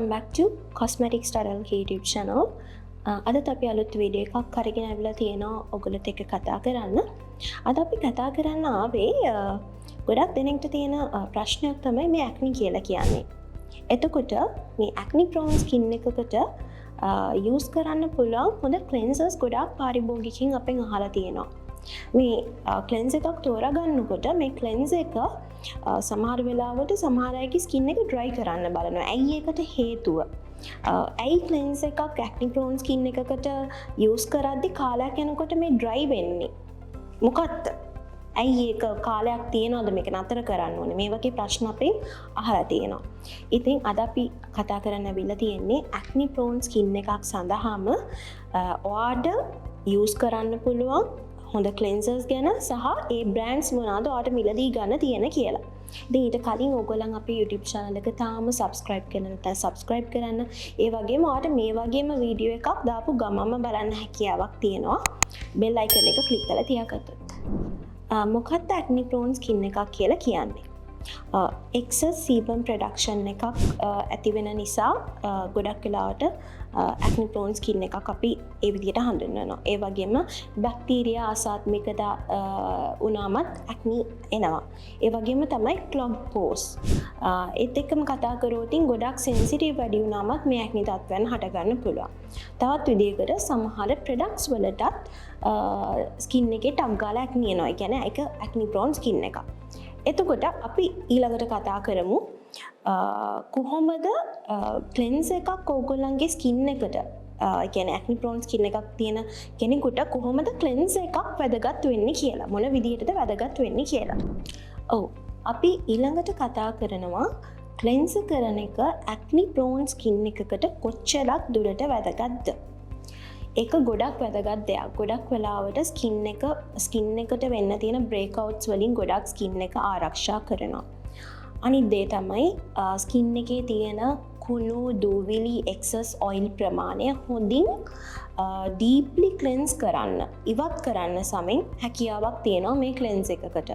welcome back to Cosmetics Tutorial YouTube channel. අදත් අපි අලුත් වීඩියෝ එකක් අරගෙන ආවිලා තියෙනවා ඔයගොල්ලොත් එක්ක කතා කරන්න. අද අපි කතා කරන්න ආවේ ගොඩක් දෙනෙක්ට තියෙන ප්‍රශ්නයක් තමයි මේ acne කියලා කියන්නේ. එතකොට මේ acne prone skin එකකට use කරන්න පුළුවන් හොඳ cleansers ගොඩක් පාරිභෝගිකයින් අපෙන් අහලා තියෙනවා. මේ cleanser එකක් තෝරගන්නකොට මේ cleanser එක සමහර වෙලාවට සමහර අයගේ skin එක dry කරන්න බලනවා. ඇයි ඒකට හේතුව? ඇයි cleanser එකක් acne prone skin එකකට use කරද්දී කාලයක් යනකොට මේ dry වෙන්නේ? මොකක්ද? ඇයි ඒක කාලයක් තියනවද මේක නතර කරන්න ඕනේ? මේ වගේ ප්‍රශ්න අපෙන් අහලා තියෙනවා. ඉතින් අද අපි කතා කරන්න අවිල්ලා තියෙන්නේ acne prone skin එකක් සඳහාම ඔයාට use කරන්න පුළුවන් හොඳ cleansers ගැන සහ ඒ brands මොනවාද ඔයාලට මිලදී ගන්න තියෙන කියලා. ඉතින් ඊට කලින් ඕගොල්ලන් අපේ YouTube channel එක තාම subscribe කරන්න නැත්නම් subscribe කරන්න. ඒ වගේම ඔයාලට මේ වගේම වීඩියෝ එකක් දාපු ගමන්ම බලන්න හැකියාවක් තියෙනවා. bell icon එක click කරලා තියාගත්තොත්. මොකක්ද acne prone skin එකක් කියලා කියන්නේ? excess sebum production එකක් ඇති වෙන නිසා ගොඩක් වෙලාවට acne prone skin එකක් අපි ඒ විදිහට හඳුන්වනවා. ඒ වගේම බැක්ටීරියා ආසාත්මිකතා උනාමත් acne එනවා. ඒ වගේම තමයි clogged pores. ඒත් එක්කම කතා කරොත් ගොඩක් sensitive වැඩි උනාමත් මේ acne තත්ත්වයන් හට ගන්න පුළුවන්. තවත් විදිහකට සමහර products වලටත් skin එකේ ටක් ගාලා acne එනවා. ඒ කියන්නේ ඒක acne prone skin එකක්. එතකොට අපි ඊළඟට කතා කරමු කොහොමද cleanser එකක් ඕගොල්ලන්ගේ skin එකට කියන්නේ acne prone skin එකක් තියෙන කෙනෙකුට කොහොමද cleanser එකක් වැදගත් වෙන්නේ කියලා, මොන විදිහටද වැදගත් වෙන්නේ කියලා. ඔව්, අපි ඊළඟට කතා කරනවා cleanser කරන එක acne prone skin එකකට කොච්චරක් දුරට වැදගත්ද? ඒක ගොඩක් වැදගත් දෙයක්. ගොඩක් වෙලාවට ස්කින් එකට වෙන්න තියෙන breakouts වලින් ගොඩක් ස්කින් එක ආරක්ෂා කරනවා. අනිත් දේ තමයි ස්කින් එකේ තියෙන කුණු දූවිලි excess oil ප්‍රමාණය හොඳින් deeply cleanse කරන්න, ඉවත් කරන්න සමෙන් හැකියාවක් තියෙනවා මේ cleanse එකකට.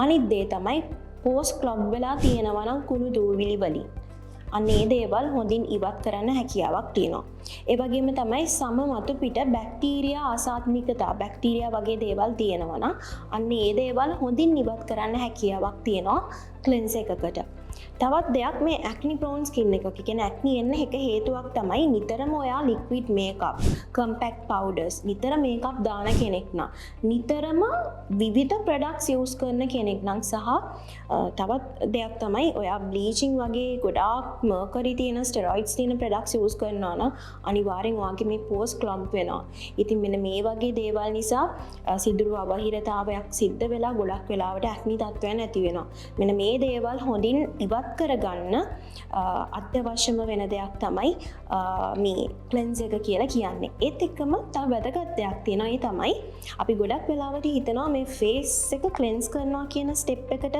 අනිත් දේ තමයි pores clog වෙලා තියෙනවා නම් කුණු දූවිලි වලින් අන්නේ දේවල් හොඳින් ඉවත් කරන්න හැකියාවක් තියෙනවා. ඒ වගේම තමයි සම මතු පිට බැක්ටීරියා ආසාත්මිකතා බැක්ටීරියා වගේ දේවල් තියෙනවා නම් අන්නේ ඒ දේවල් හොඳින් ඉවත් කරන්න හැකියාවක් තියෙනවා cleanser එකකට. තවත් දෙයක් මේ acne prone skin එක කියන්නේ acne එන්න එක හේතුවක් තමයි නිතරම ඔයා liquid makeup, compact powders නිතර makeup දාන කෙනෙක් නම්, නිතරම විවිධ products use කරන කෙනෙක් නම් සහ තවත් දෙයක් තමයි ඔයා bleaching වගේ ගොඩාක් mercury තියෙන steroids තියෙන products use කරනවා නම් අනිවාර්යෙන් ඔයාගේ මේ pores clog වෙනවා. ඉතින් මෙන්න මේ වගේ දේවල් නිසා සිදුරු අවහිරතාවයක් සිද්ධ වෙලා ගොඩක් වෙලාවට acne තත්ත්වයන් ඇති වෙනවා. මෙන්න මේ දේවල් හොඳින් ඉවත් කරගන්න අත්‍යවශ්‍යම වෙන දෙයක් තමයි මේ cleanser එක කියලා කියන්නේ. ඒත් එක්කම තව වැදගත් දෙයක් තියෙනවා. ඒ තමයි අපි ගොඩක් වෙලාවට හිතනවා මේ face එක cleanse කරනවා කියන step එකට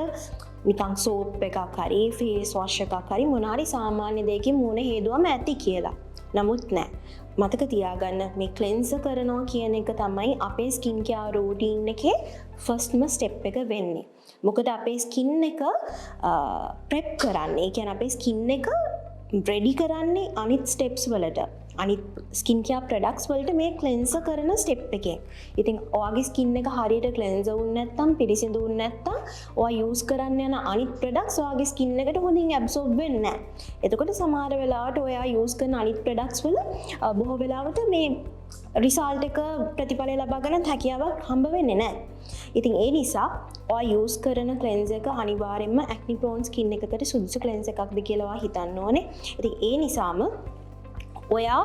නිකන් soap එකක් හරි face wash එකක් හරි මොනාරි සාමාන්‍ය දෙයකින් මූණ හේදුවම ඇති කියලා. නමුත් නෑ. මතක තියාගන්න මේ cleanser කරනවා කියන එක තමයි අපේ skin care routine එකේ firstම step එක වෙන්නේ. මොකද අපේ skin එක prep කරන්නේ, කියන්නේ අපේ skin එක ready කරන්නේ අනිත් steps වලට. අනිත් skin care products වලට මේ cleanser කරන step එකෙන්. ඉතින් ඔයාගේ skin එක හරියට cleanser වුනේ නැත්නම් පිරිසිදු වුනේ නැත්නම් ඔයා use කරන්න යන අනිත් products ඔයාගේ skin එකට හොඳින් absorb වෙන්නේ නැහැ. එතකොට සමහර වෙලාවට ඔයා use කරන අනිත් products වල බොහෝ වෙලාවට මේ result එක ප්‍රතිඵලය ලබා ගන්නත් හැකියාවක් හම්බ වෙන්නේ නැහැ. ඉතින් ඒ නිසා ඔයා use කරන cleanser එක අනිවාර්යයෙන්ම acne prone skin එකකට සුදුසු cleanser එකක්ද කියලා ඔයා හිතන්න ඕනේ. ඉතින් ඒ නිසාම ඔයා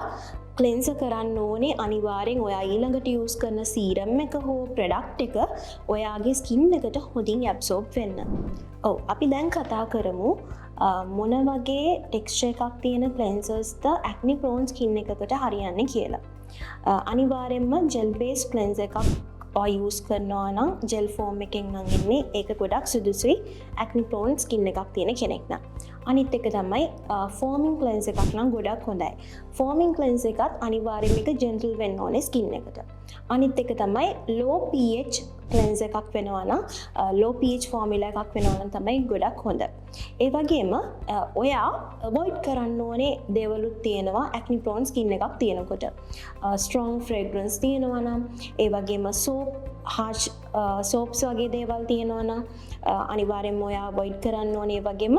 cleanser කරන්න ඕනේ අනිවාර්යෙන් ඔයා ඊළඟට use කරන serum එක හෝ product එක ඔයාගේ skin එකට හොඳින් absorb වෙන්න. ඔව්, අපි දැන් කතා කරමු මොන වගේ texture එකක් තියෙන cleansers ද acne prone skin එකකට හරියන්නේ කියලා. අනිවාර්යෙන්ම gel based cleanser එකක් ඔයා use කරනවා නම් gel form එකෙන් නම් ඉන්නේ ඒක ගොඩක් සුදුසුයි acne prone skin එකක් තියෙන කෙනෙක් නම්. අනිත් එක තමයි foaming cleanser එකක් නම් ගොඩක් හොඳයි. foaming cleanser එකත් අනිවාර්යයෙන්ම එක gentle වෙන්න ඕනේ skin එකට. අනිත් එක තමයි low pH cleanser එකක් වෙනවා නම් low pH formula එකක් වෙනවා නම් තමයි ගොඩක් හොඳ. ඒ වගේම ඔයා avoid කරන්න ඕනේ දේවලුත් තියෙනවා acne prone skin එකක් තියෙනකොට. strong fragrance තියෙනවා නම්, ඒ වගේම harsh soaps වගේ දේවල් තියෙනවා නම් අනිවාර්යෙන්ම ඔයා avoid කරන්න ඕනේ. ඒ වගේම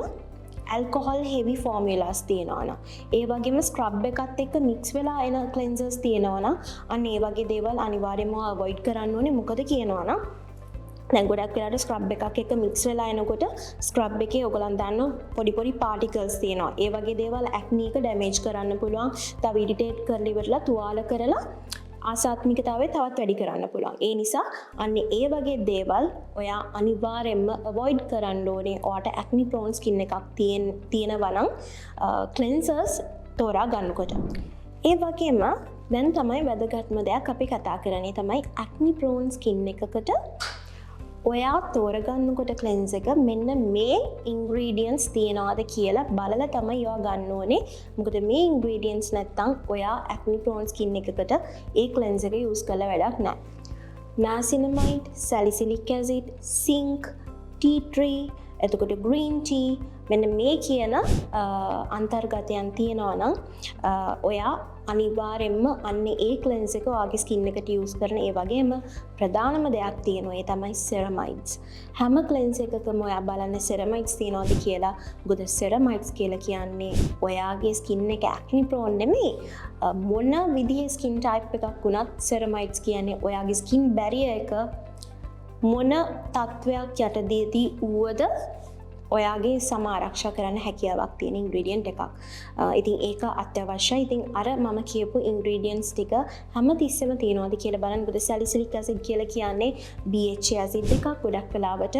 alcohol heavy formulas තියෙනවා නම්, ඒ වගේම ස්ක්‍රබ් එකත් එක්ක මික්ස් වෙලා එන cleansers තියෙනවා නම් අන්න ඒ වගේ දේවල් අනිවාර්යෙන්ම avoid කරන්න ඕනේ. මොකද කියනවා නම් දැන් ගොඩක් වෙලාවට ස්ක්‍රබ් එකක් එක්ක මික්ස් වෙලා එනකොට ස්ක්‍රබ් එකේ ඔයගලන් දන්න පොඩි පොඩි පාටිකල්ස් තියෙනවා. ඒ වගේ දේවල් acne එක ඩැමේජ් කරන්න පුළුවන්. තව ඉරිටේට් කරලා ඉවරලා තුවාල කරලා ආසාත්මිකතාවය තවත් වැඩි කරන්න පුළුවන්. ඒ නිසා අන්න ඒ වගේ දේවල් ඔයා අනිවාර්යෙන්ම avoid කරන්න ඕනේ. ඔයාට acne prone skin එකක් තියෙනවා නම් cleansers තෝරා ගන්නකොට. ඒ වගේම දැන් තමයි වැදගත්ම දෙයක් අපි කතා කරන්නේ තමයි acne prone skin එකකට ඔයා තෝරගන්නකොට cleanse එක මෙන්න මේ ingredients තියනවාද කියලා බලලා තමයි ඔයා ගන්න ඕනේ. මොකද මේ ingredients නැත්තම් ඔයා acne prone skin එකකට ඒ cleanse එක use කරලා වැඩක් නැහැ. niacinamide, salicylic acid, zinc, tea tree, එතකොට green tea මෙන්න මේ කියන අන්තර්ගතයන් තියෙනවා නම් ඔයා අනිවාර්යෙන්ම අන්න ඒ cleanse එක ඔයාගේ skin එකට use කරන. ඒ වගේම ප්‍රධානම දෙයක් තියෙනවා ඒ තමයි ceramides. හැම cleanse එකකම ඔයා බලන්න ceramides තියනවාද කියලා. මොකද ceramides කියලා කියන්නේ ඔයාගේ skin එක acne prone නෙමෙයි. මොන විදිහේ skin type එකක් වුණත් ceramides කියන්නේ ඔයාගේ skin barrier එක මොන තත්වයක් යටතේදී වුවද ඔයාගේ සම ආරක්ෂා කරන්න හැකියාවක් තියෙන ඉන්ග්‍රීඩියන්ට් එකක්. ඉතින් ඒක අත්‍යවශ්‍යයි. ඉතින් අර මම කියපු ඉන්ග්‍රීඩියන්ට්ස් ටික හැමතිස්සෙම තියෙනවාද කියලා බලන්න. මොකද සැලිසිලික් ඇසිඩ් කියලා කියන්නේ BHA ඇසිඩ් එකක්. ගොඩක් වෙලාවට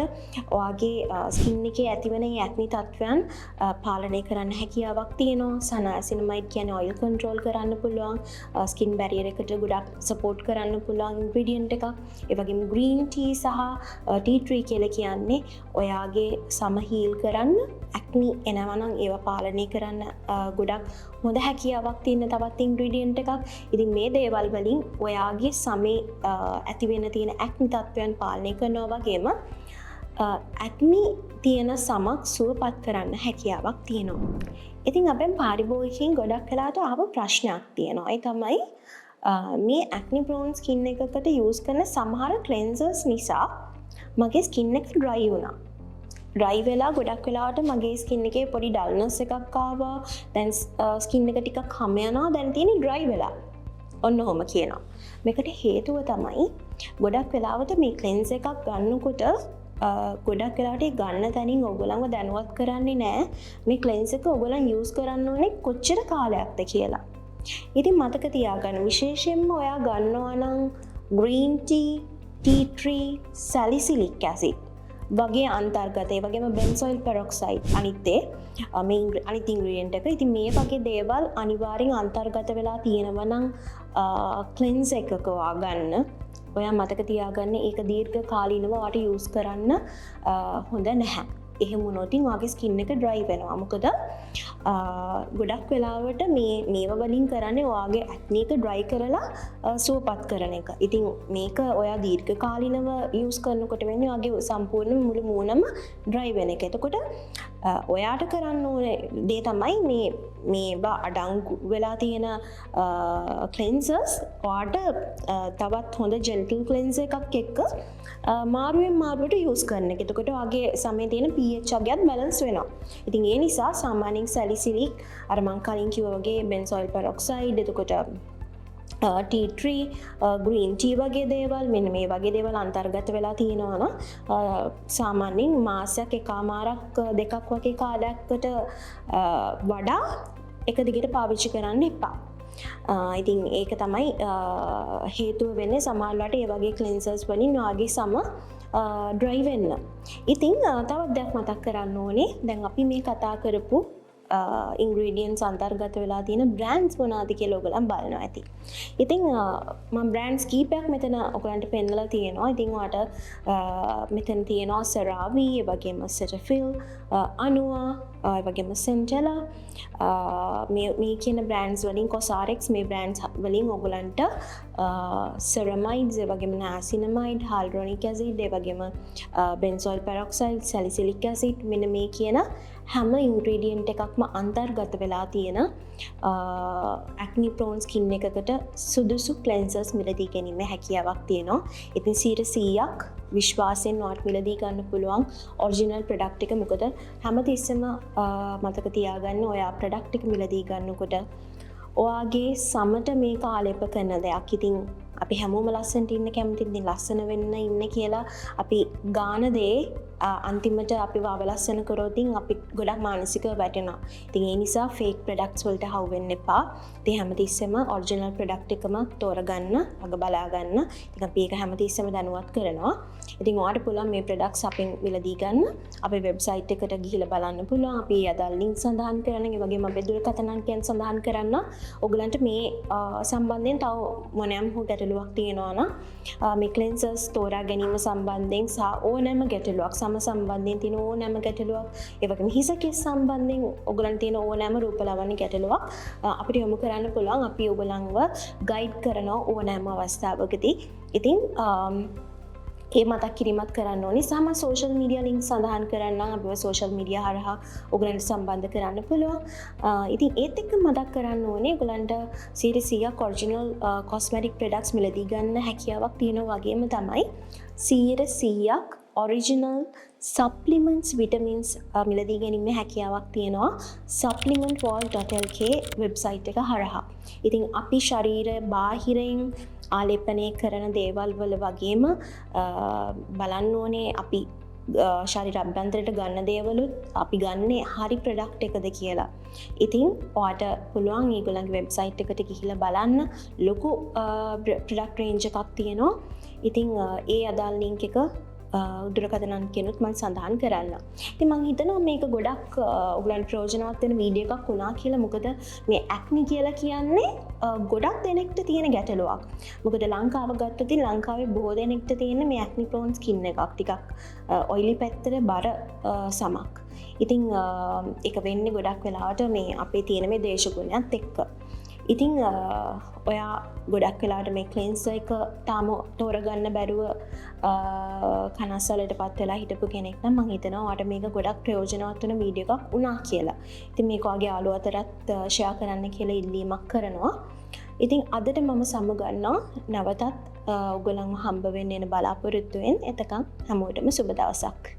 ඔයාගේ ස්කින් එකේ ඇතිවන ඒ ඇක්නි තත්ත්වයන් පාලනය කරන්න හැකියාවක් තියෙනවා. niacinamide කියන්නේ ඔයිල් කන්ට්‍රෝල් කරන්න පුළුවන්. ස්කින් බැරියර් එකට ගොඩක් සපෝට් කරන්න පුළුවන් ඉන්ග්‍රීඩියන්ට් එකක්. ඒ වගේම green tea සහ tea tree කියලා කියන්නේ ඔයාගේ සම කරන්න acne එනවා නම් ඒවා පාලනය කරන්න ගොඩක් හොඳ හැකියාවක් තියෙන තවත් ඉන්ග්‍රීඩියන්ට් එකක්. ඉතින් මේ දේවල් වලින් ඔයාගේ සමේ ඇති වෙන තියෙන acne තත්ත්වයන් පාලනය කරනවා වගේම acne තියෙන සමක් සුවපත් කරන්න හැකියාවක් තියෙනවා. ඉතින් අපෙන් පාරිභෝගිකයින් ගොඩක් වෙලාවට ආව ප්‍රශ්නයක් තියෙනවා. ඒ තමයි මේ acne prone skin එකකට use කරන සමහර cleansers නිසා මගේ skin එක dry වුණා. ඩ්‍රයි වෙලා ගොඩක් වෙලාවට මගේ ස්කින් එකේ පොඩි ඩල්නස් එකක් ආවා. දැන් ස්කින් එක ටිකක් හැම යනවා. දැන් තියෙන්නේ ඩ්‍රයි වෙලා. ඔන්න ඔහොම කියනවා. මේකට හේතුව තමයි ගොඩක් වෙලාවට මේ ක්ලෙන්ස් එකක් ගන්නකොට ගොඩක් වෙලාවට ඒ ගන්න තැනින් ඔයගොල්ලන්ව දැනුවත් කරන්නේ නැහැ. මේ ක්ලෙන්ස් එක ඔයගොල්ලන් යූස් කරන්න ඕනේ කොච්චර කාලයක්ද කියලා. ඉතින් මතක තියාගන්න විශේෂයෙන්ම ඔයා ගන්නවා නම් green tea, tea tree, salicylic acid වගේ අන්තර්ගත, ඒ වගේම benzoyl peroxide අනිත් ඉන්ග්‍රීඩියන්ට් එක. ඉතින් මේ වගේ දේවල් අනිවාර්යෙන් අන්තර්ගත වෙලා තියෙනවා නම් ක්ලෙන්ස් එකක ගන්න. ඔයා මතක තියාගන්න ඒක දීර්ඝ කාලීනව ඔයාට යූස් කරන්න හොඳ නැහැ. එහෙම වුණොත් ඔයාගේ ස්කින් එක ඩ්‍රයි වෙනවා. මොකද ගොඩක් වෙලාවට මේවා වලින් කරන්නේ ඔයාගේ ඇක්නි එක ඩ්‍රයි කරලා සුවපත් කරන එක. ඉතින් මේක ඔයා දීර්ඝ කාලීනව යූස් කරනකොට වෙන්නේ ඔයාගේ සම්පූර්ණ මුළු මූණම ඩ්‍රයි වෙන එක. එතකොට ඔයාට කරන්න ඕනේ දේ තමයි මේවා අඩංගු වෙලා තියෙන ක්ලෙන්සර්ස් ඔයාට තවත් හොඳ ජෙන්ටල් ක්ලෙන්සර් එකක් එක්ක මාරුවෙන් මාරුවට යූස් කරන එක. එතකොට ඔයාගේ සමේ තියෙන pH එකත් බැලන්ස් වෙනවා. ඉතින් ඒ නිසා සාමාන්‍යයෙන් සැලිසිලික් අර මං කලින් කිව්වා වගේ benzoyl peroxide, එතකොට tea tree, green tea වගේ දේවල්, මෙන්න මේ වගේ දේවල් අන්තර්ගත වෙලා තියෙනවා නම් සාමාන්‍යයෙන් මාසයක් එකමාරක් දෙකක් වගේ කාලයකට වඩා එක දිගට පාවිච්චි කරන්න එපා. ඉතින් ඒක තමයි හේතුව වෙන්නේ සමහරවිට ඒ වගේ ක්ලෙන්සර්ස් වලින් ඔයාගේ සම ඩ්‍රයි වෙන්න. ඉතින් තවත් දෙයක් මතක් කරන්න ඕනේ. දැන් අපි මේ කතා කරපු ඉන්ග්‍රීඩියන්ස් අන්තර්ගත වෙලා තියෙන බ්‍රෑන්ඩ්ස් මොනවද කියලා ඔයගොල්ලන් බලනවා ඇති. ඉතින් මම බ්‍රෑන්ඩ්ස් කීපයක් මෙතන ඔයගලන්ට පෙන්නලා තියෙනවා. ඉතින් ඔයාලට මෙතන තියෙනවා සරාවි, ඒ වගේම සෙටෆිල්, අනුවා, ඒ වගේම සෙන්ටෙලා, මේ කියන බ්‍රෑන්ඩ්ස් වලින් කොසාරෙක්ස් මේ බ්‍රෑන්ඩ්ස් වලින් ඔයගලන්ට සෙරමයිඩ්ස්, ඒ වගේම නෑසිනමයිඩ්, හයිඩ්‍රොනික් ඇසිඩ්, ඒ වගේම බෙන්සෝයිල් පෙරොක්සයිඩ්, සැලිසිලික් ඇසිඩ් මෙන්න මේ කියන හැම ඉන්ග්‍රීඩියන්ට් එකක්ම අන්තර්ගත වෙලා තියෙන ඇක්නි ප්‍රෝන් ස්කින් එකකට සුදුසු ක්ලෙන්සර්ස් මිලදී ගැනීමේ හැකියාවක් තියෙනවා. ඉතින් 100%ක් විශ්වාසයෙන් ඔයාලට මිලදී ගන්න පුළුවන් ඔරිජිනල් ප්‍රොඩක්ට් එක. මොකද හැමතිස්සෙම මතක තියාගන්න ඔයා ප්‍රොඩක්ට් එක මිලදී ගන්නකොට ඔයාගේ සමට මේක ආලේප කරන දෙයක්. ඉතින් අපි හැමෝම ලස්සනට ඉන්න කැමති, ඉතින් ලස්සන වෙන්න ඉන්න කියලා අපි ගාන දේ අන්තිමට අපි අවලස්සන කරොත් අපි ගොඩක් මානසිකව වැටෙනවා. ඉතින් ඒ නිසා ෆේක් ප්‍රොඩක්ට්ස් වලට හවු වෙන්න එපා. ඉතින් හැමතිස්සෙම ඔරිජිනල් ප්‍රොඩක්ට් එකම තෝරගන්න, අග බලා ගන්න. ඉතින් අපි ඒක හැමතිස්සෙම දැනුවත් කරනවා. ඉතින් ඔයාලට පුළුවන් මේ ප්‍රොඩක්ට්ස් අපෙන් මිලදී ගන්න. අපේ වෙබ්සයිට් එකට ගිහිල්ලා බලන්න පුළුවන්. අපි අදාළ ලින්ක් සඳහන් කරන්න, ඒ වගේම අපේ දුරකථන අංකයන් සඳහන් කරන්න. ඔයගලන්ට මේ සම්බන්ධයෙන් තව මොනෑම හෝ ගැටලුවක් තියෙනවා නම් මේ ක්ලෙන්සර්ස් තෝරා ගැනීම සම්බන්ධයෙන් සහ ඕනෑම ගැටලුවක් සම්බන්ධයෙන් තියෙන ඕනෑම ගැටලුවක්, ඒ වගේම හිස කෙස් සම්බන්ධයෙන් ඔයගලන්ට තියෙන ඕනෑම රූපලාවන්‍ය ගැටලුවක් අපිට යොමු කරන්න පුළුවන්. අපි ඔයගලන්ව ගයිඩ් කරනවා ඕනෑම අවස්ථාවකදී. ඉතින් ඒ මතක් කිරීමත් කරන්න ඕනේ. සම සෝෂල් මීඩියා ලින්ක් සඳහන් කරන්න අපිව සෝෂල් මීඩියා හරහා ඔයගලන්ට සම්බන්ධ කරන්න පුළුවන්. ඉතින් ඒත් එක්ක මතක් කරන්න ඕනේ ඔයගලන්ට 100% ඔරිජිනල් කොස්මැටික් ප්‍රොඩක්ට්ස් මිලදී ගන්න හැකියාවක් තියෙනවා වගේම තමයි 100% ඔරිජිනල් සප්ලිමන්ට්ස් විටමින්ස් මිලදී ගැනීමේ හැකියාවක් තියෙනවා supplementwall.lk වෙබ්සයිට් එක හරහා. ඉතින් අපි ශරීරය බාහිරින් ආලේපනය කරන දේවල් වල වගේම බලන්න ඕනේ අපි ශරීර අභ්‍යන්තරයට ගන්න දේවලුත් අපි ගන්නේ හරි ප්‍රොඩක්ට් එකද කියලා. ඉතින් ඔයාට පුළුවන් ඒගොල්ලන්ගේ වෙබ්සයිට් එකට ගිහිල්ලා බලන්න. ලොකු ප්‍රොඩක්ට් රේන්ජ් එකක් තියෙනවා. ඉතින් ඒ අදාළ ලින්ක් එක දුරකථන අංකයනුත් මම සඳහන් කරන්න. ඉතින් මම හිතනවා මේක ගොඩක් ඔයගලන්ට ප්‍රයෝජනවත් වෙන වීඩියෝ එකක් වුණා කියලා. මොකද මේ ඇක්නි කියලා කියන්නේ ගොඩක් දෙනෙක්ට තියෙන ගැටලුවක්. මොකද ලංකාව ගත්තොත් ලංකාවේ බොහෝ දෙනෙක්ට තියෙන මේ ඇක්නි ප්‍රෝන් ස්කින් එකක් ටිකක් ඔයිලි පැත්තට බර සමක්. ඉතින් ඒක වෙන්නේ ගොඩක් වෙලාවට මේ අපේ තියෙන මේ දේශගුණයත් එක්ක. ඉතින් ඔයා ගොඩක් වෙලාට මේ ක්ලෙන්සර් එක තාම තෝරගන්න බැරුව කනස්සලට පත් වෙලා හිටපු කෙනෙක් නම් මම හිතනවා ඔයාට මේක ගොඩක් ප්‍රයෝජනවත් වෙන වීඩියෝ එකක් වුණා කියලා. ඉතින් මේක ඔයාගේ යාළුවෝ අතරත් ෂෙයා කරන්න කියලා ඉල්ලීමක් කරනවා. ඉතින් අදට මම සමුගන්නවා. නැවතත් ඔයගොල්ලන්ව හම්බ වෙන්න එන බලාපොරොත්තු වෙන. එතකන් හැමෝටම සුබ දවසක්.